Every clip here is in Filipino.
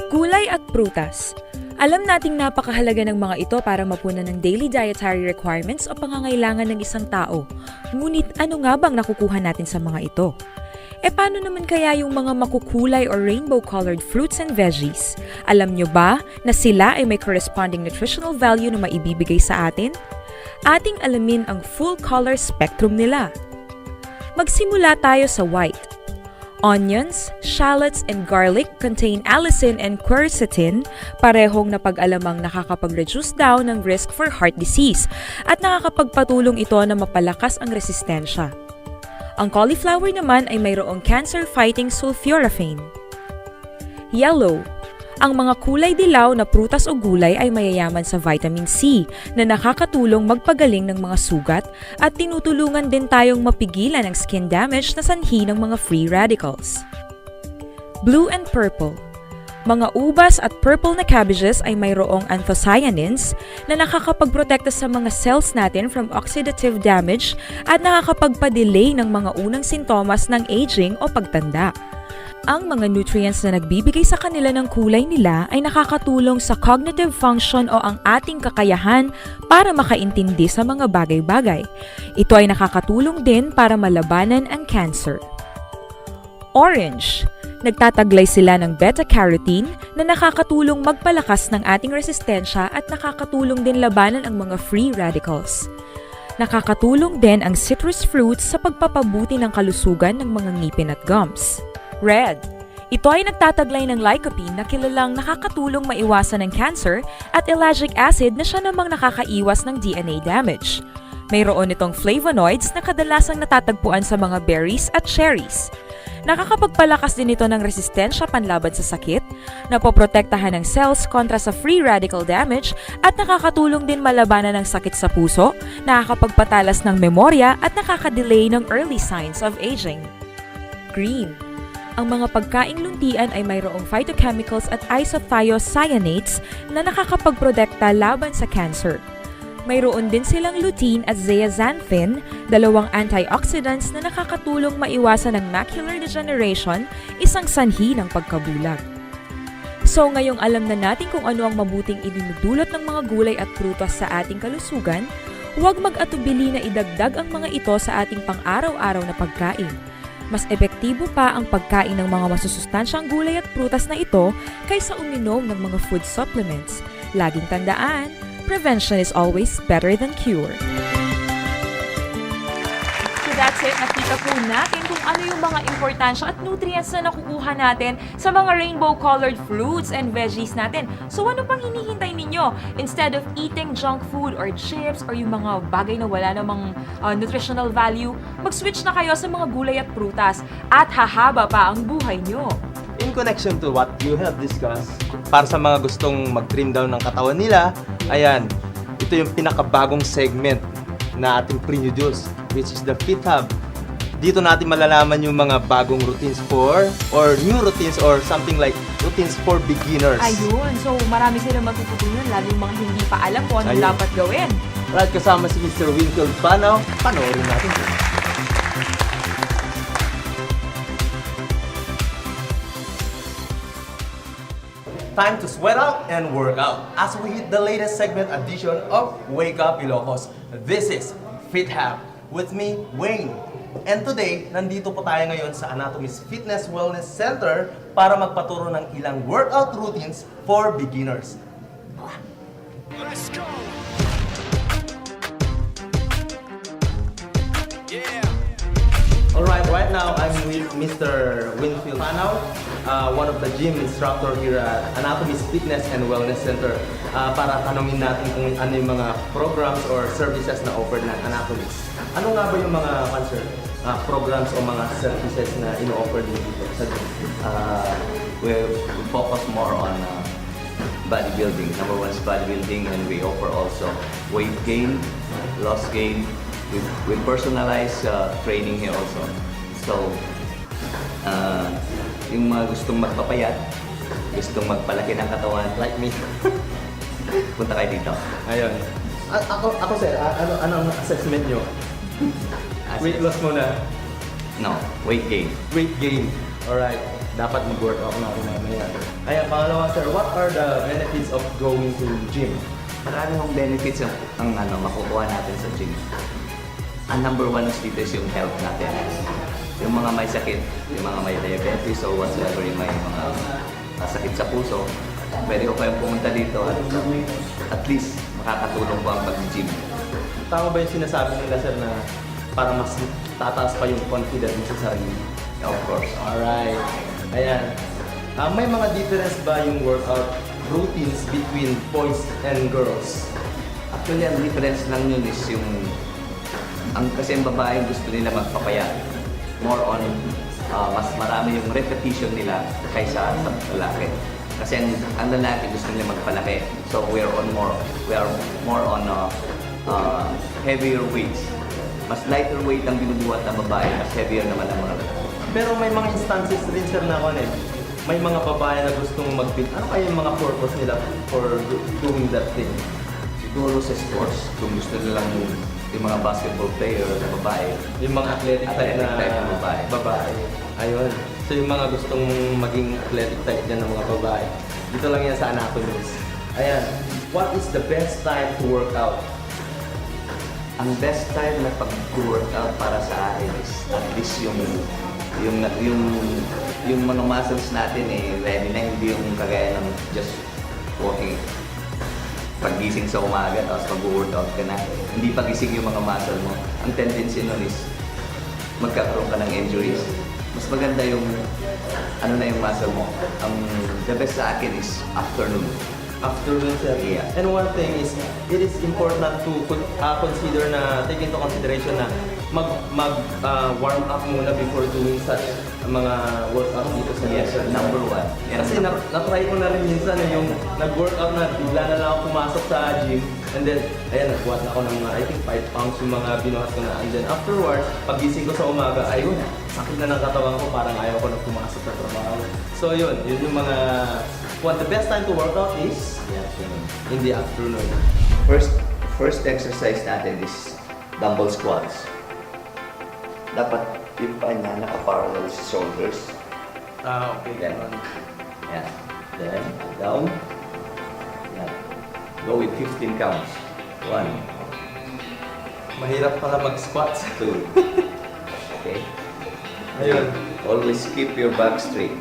Gulay at prutas. Alam nating napakahalaga ng mga ito para mapunan ng daily dietary requirements o pangangailangan ng isang tao. Ngunit ano nga bang nakukuha natin sa mga ito? Paano naman kaya yung mga makukulay or rainbow-colored fruits and veggies? Alam nyo ba na sila ay may corresponding nutritional value na maibibigay sa atin? Ating alamin ang full color spectrum nila. Magsimula tayo sa white. Onions, shallots, and garlic contain allicin and quercetin, parehong napag-alamang nakakapag-reduce daw ng risk for heart disease at nakakapagpatulong ito na mapalakas ang resistensya. Ang cauliflower naman ay mayroong cancer-fighting sulforaphane. Yellow. Ang mga kulay dilaw na prutas o gulay ay mayayaman sa vitamin C na nakakatulong magpagaling ng mga sugat at tinutulungan din tayong mapigilan ang skin damage na sanhi ng mga free radicals. Blue and purple. Mga ubas at purple na cabbages ay mayroong anthocyanins na nakakapagprotekta sa mga cells natin from oxidative damage at nakakapagpa-delay ng mga unang sintomas ng aging o pagtanda. Ang mga nutrients na nagbibigay sa kanila ng kulay nila ay nakakatulong sa cognitive function o ang ating kakayahan para makaintindi sa mga bagay-bagay. Ito ay nakakatulong din para malabanan ang cancer. Orange. Nagtataglay sila ng beta-carotene na nakakatulong magpalakas ng ating resistensya at nakakatulong din labanan ang mga free radicals. Nakakatulong din ang citrus fruits sa pagpapabuti ng kalusugan ng mga ngipin at gums. Red. Ito ay nagtataglay ng lycopene na kilalang nakakatulong maiwasan ng cancer at ellagic acid na siya namang nakakaiwas ng DNA damage. Mayroon itong flavonoids na kadalasang natatagpuan sa mga berries at cherries. Nakakapagpalakas din ito ng resistensya panlaban sa sakit, napoprotektahan ng cells kontra sa free radical damage at nakakatulong din malabanan ng sakit sa puso, nakakapagpatalas ng memorya at nakakadelay ng early signs of aging. Green. Ang mga pagkaing luntian ay mayroong phytochemicals at isothiocyanates na nakakapagprotekta laban sa cancer. Mayroon din silang lutein at zeaxanthin, dalawang antioxidants na nakakatulong maiwasan ng macular degeneration, isang sanhi ng pagkabulag. So ngayong alam na natin kung ano ang mabuting idinudulot ng mga gulay at prutas sa ating kalusugan, huwag mag-atubili na idagdag ang mga ito sa ating pang-araw-araw na pagkain. Mas epektibo pa ang pagkain ng mga masusustansyang gulay at prutas na ito kaysa uminom ng mga food supplements. Laging tandaan, prevention is always better than cure. So that's it. Nakita po natin kung ano yung mga importansya at nutrients na nakukuha natin sa mga rainbow-colored fruits and veggies natin. So ano pang hinihintay ninyo? Instead of eating junk food or chips or yung mga bagay na wala namang nutritional value, mag-switch na kayo sa mga gulay at prutas at hahaba pa ang buhay nyo. In connection to what you have discussed, para sa mga gustong mag-trim down ng katawan nila, ayan, ito yung pinakabagong segment na ating pre-introduce, which is the Fit Hub. Dito natin malalaman yung mga bagong routines or new routines or something like routines for beginners. Ayun. So marami silang matututunan, lalo yung mga hindi pa alam kung ano Ayun. dapat gawin. Right, kasama si Mr. Winfield Panaw. Panoorin natin. Time to sweat out and work out as we hit the latest segment edition of Wake Up Ilocos. This is Fit Hub with me, Wayne. And today, nandito po tayo ngayon sa Anatomy's Fitness Wellness Center para magpaturo ng ilang workout routines for beginners. Let's go! Yeah! Alright, right now I'm with Mr. Winfield Panaw, one of the gym instructor here at Anatomy's Fitness and Wellness Center para tanungin natin kung ano yung mga programs or services na offered ng Anatomy's. Ano nga ba yung mga programs o mga services na ino-offer din dito sa gym? We focus more on bodybuilding. Number one is bodybuilding, and we offer also weight gain, loss gain. We personalize training here also. So, yung mga gustong magpapayat, gustong magpalaki ng katawan, like me, punta kayo dito. Ayun. Ako sir, ano ang assessment nyo? Weight loss muna. No, weight gain. Weight gain. Alright. dapat mag-workout na ako mamaya. Kaya pangalawa sir, what are the benefits of going to gym? Marami hong benefits ang makukuha natin sa gym. Ang number one dito is yung health natin. Yung mga may sakit, yung mga may diabetes or whatsoever, yung may mga sakit sa puso, pwede ko kayong pumunta dito at least makakatulong po ang pag-gym. Tama ba yung sinasabi nila sir na para mas tataas pa yung confidence sa sarili? Of course. Alright. Ayan. May mga difference ba yung workout routines between boys and girls? Actually, ang difference lang yun is yung kasi ang babae gusto nila magpapayat. More on, mas marami yung repetition nila kaysa sa lalaki. Kasi ang lalaki gusto nila magpalaki. So we are more on heavier weights. Mas lighter weight ang binubuhat ng babae, mas heavier naman ang mga lalaki. Pero may mga instances rin sir na may mga babae na gustong mag-fit. Ano kaya yung mga purpose nila for doing that thing? Siguro sa sports, kung gusto nilang yung mga basketball player na babae, Yung mga athletic type na babae. Ayun. So yung mga gustong maging athletic type dyan ng mga babae. Dito lang yan sa anatomies. Ayan. What is the best time to work out? Ang best time na pag-workout para sa akin is at least yung mga muscles natin ready na, hindi yung kagaya ng just walking. Paggising sa umaga tapos mag-workout ka na, hindi pagising yung mga muscle mo. Ang tendency nun is magkakaroon ka ng injuries. Mas maganda yung yung muscle mo. The best sa akin is afternoon. Afternoon sir. Yeah. And one thing is, it is important to consider na, take into consideration na warm up muna before doing such mga workout dito sa Yes, lesson. number one. Yan. Kasi na-try ko na rin minsan yung nag-workout na bigla na lang ako pumasok sa gym and then, ayan, nagbuhat na ako ng mga, I think 5 pounds yung mga binuhat ko na. And then afterwards, pagising ko sa umaga, ayun, sakit na ng katawan ko, parang ayaw ko na pumasok sa trabaho. So yun yung mga, the best time to work out is in the afternoon. First exercise natin is dumbbell squats. Dapat yung paa niya naka-parallel sa shoulders. Okay. Yan. Yan. Then, down. Yan. Go with 15 counts. 1, Mahirap pala mag-squats. 2. Okay? Ayun. Always keep your back straight.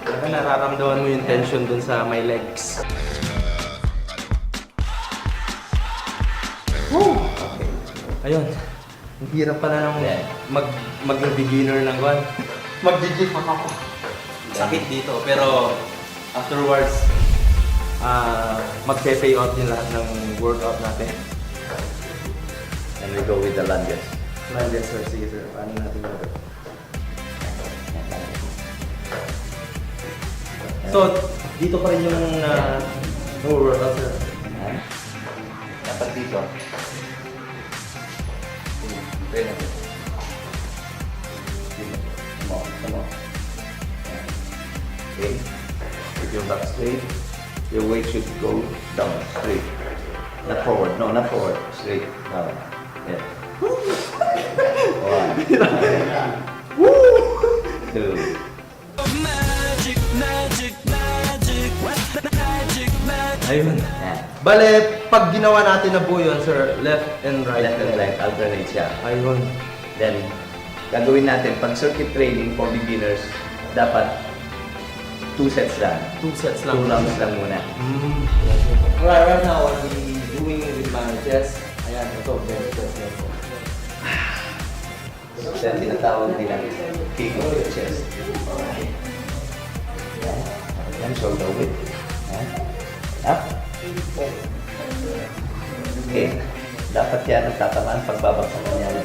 Talaga nararamdaman mo yung tension dun sa my legs. Woo! Okay. Ayun. Ang hirap pala ng Yeah. mag-beginner ng one. Mag-gym ako. Sakit dito, pero afterwards, magpe-pay out yung lahat ng workout natin. And we go with the lunges. Yes sir, sige sir. Paano natin gagawin? So, dito pa rin yung workout sir. Yan. Dapat dito. Try natin. Come on. Yan. Okay. Keep your back straight. Your weight should go down, straight. Not forward. No, not forward. Straight. Down. Yeah. 1. 2. Ayun. Yan. Bale, pag ginawa natin na buo yun, sir, left and right. Left and right. Alternate siya. Ayun. Then, gagawin natin, pag circuit training for beginners, dapat 2 sets lang. 2 sets 2 lang. rounds lang muna. Right now, I'll be doing with my chest. Ayan, ito, bench press lang po. Then, tinatawag din ang kick of the chest. Yan, shoulder width. Yan. Up. Okay. Dapat yan ang tatamaan pagbabagsak niya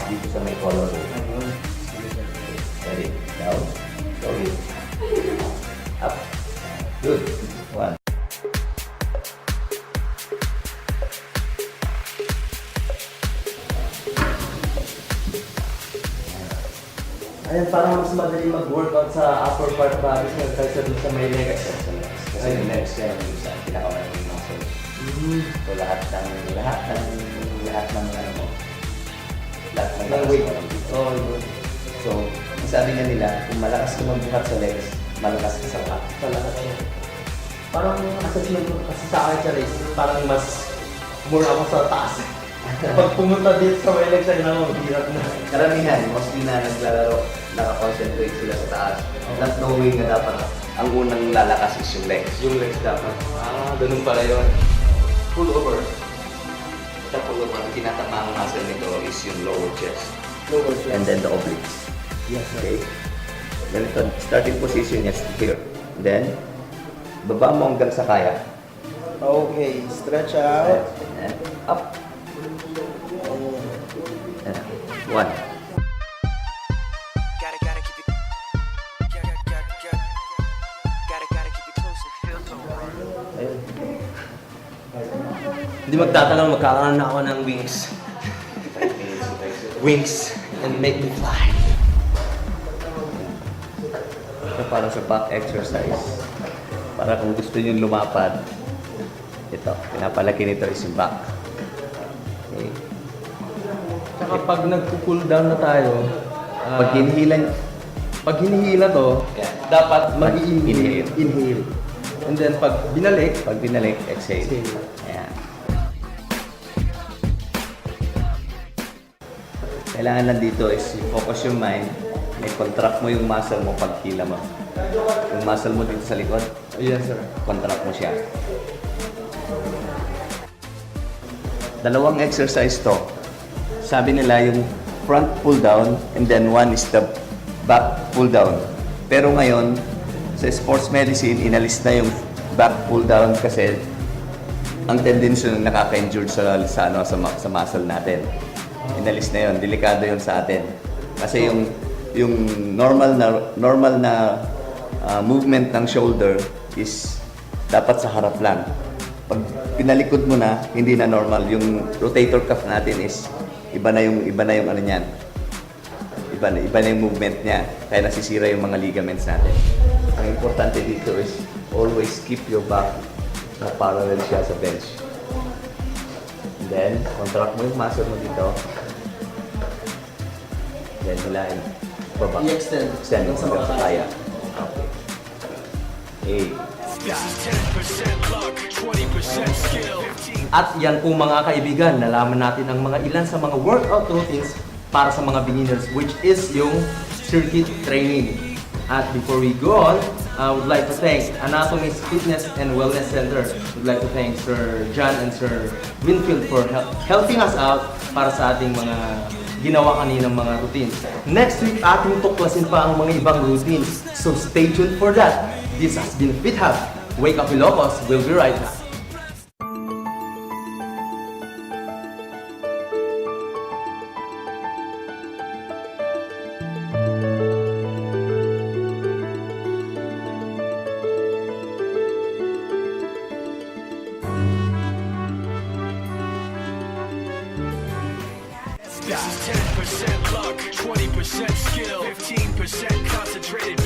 dito sa may collar. Ready? Down. Slowly. Up. Good. 1. Ayan, parang mas madali mag-workout sa upper part body kaysa dun sa may legs. Kasi yung legs yan yung isa pinakamaling muscle. So lahat ng Ng weight. Oh, yun. So, mas sabi nga nila, kung malakas ka magbuhat sa legs, malakas ka sa back. Talaga kayo. Parang assessment ko kasi sa akin sa race, parang mas more ako sa taas. Pag pumunta dito sa may legs, ay naman, hirap na. Karamihan, mostly na naglalaro, nakakonsentrate sila sa taas. Not knowing na dapat ang unang lalakas is yung legs. Yung legs dapat. Ganun pala yun. Pull over. Tapos ang tinatamaan muscle nito is yung lower chest. Lower chest. And then the obliques. Yes, sir. Okay? Ganito, starting position is here. Then, baba mo hanggang sa kaya. Okay, stretch out. And up. And one. Gotta keep it. Gotta keep it close and feel so right. Ayun. Hindi magtatanong, magkakaroon na ako ng wings. Wings and make me fly. Ito para sa back exercise. Para kung gusto nyo lumapad, ito, pinapalaki nito is yung back. Okay. Tsaka pag nagpo-cool down na tayo, Pag hinihila, pag hinihila to, Yeah. dapat Inhale. Inhale. And then pag binalik, pag binalik, exhale. Exhale. Ayan. Kailangan lang dito is focus yung mind, may contract mo yung muscle mo pag hila mo. Yung muscle mo dito sa likod, yes sir. contract mo siya. Dalawang exercise to. Sabi nila yung front pull down and then one is the back pull down. Pero ngayon, sa sports medicine, inalis na yung back pull down kasi ang tendency na nakaka-injured sa muscle natin. Inalis na yun, delikado yun sa atin. Kasi yung normal na movement ng shoulder is dapat sa harap lang. Pag pinalikod mo na, hindi na normal. Yung rotator cuff natin is iba na yung ano niyan. Iba na yung movement niya. Kaya nasisira yung mga ligaments natin. Ang importante dito is always keep your back na parallel siya sa bench. And then, contract mo yung muscle mo dito. Then, hilahin. Baba. I-extend. Extend Sa hanggang mga sa kaya. Okay. Hey. This is 10% luck, 20% skill. At yan po mga kaibigan, nalaman natin ang mga ilan sa mga workout routines para sa mga beginners, which is yung circuit training. At before we go on, I would like to thank Anatomy's Fitness and Wellness Center. Would like to thank Sir John and Sir Winfield for helping us out para sa ating mga ginawa kaninang mga routines. Next week, ating tuklasin pa ang mga ibang routines. So stay tuned for that. This has been Fit Hub. Wake up Ilocos. We'll be right back. This is 10% luck, 20% skill, 15% concentrated.